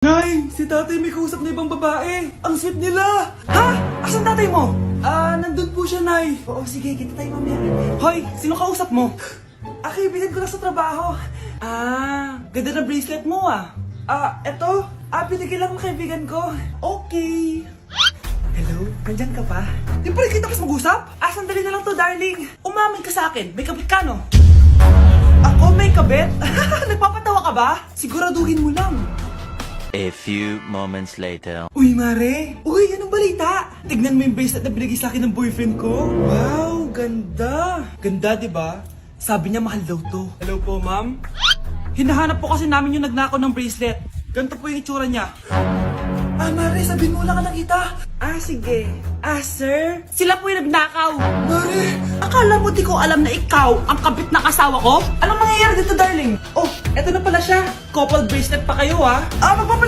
Nay, si tatay may kausap na ibang babae. Ang sweet nila. Ha? Asan tatay mo? Nandun po siya, Nay. Oo, sige, kita tayo mamaya. Hoy, sino kausap mo? Kaibigan ko lang sa trabaho. Ganda ng bracelet mo eto. Binigyan lang ng kaibigan ko. Okay. Hello? Nandyan ka pa? Di pa rin kita mas mag-usap? Sandali na lang to, darling. Umamin ka sa akin. May kabit ka, no? Ako may kabit? Nagpapatawa ka ba? Siguraduhin mo lang. A few moments later. Uy, Mare! Uy, anong balita? Tignan mo yung bracelet na binigay sa akin ng boyfriend ko. Wow, ganda! Ganda, di ba? Sabi niya mahal daw to. Hello po, ma'am? Hinahanap po kasi namin yung nagnakaw ng bracelet. Ganito po yung itsura niya. Mare, sabihin mo lang ka nakita. Sige. Sir? Sila po yung nagnakaw. Mare! Akala mo di ko alam na ikaw ang kabit ng asawa ko? Anong mangyayari dito, darling? Oh, eto na pala siya. Couple bracelet pa kayo, magpapaliwanag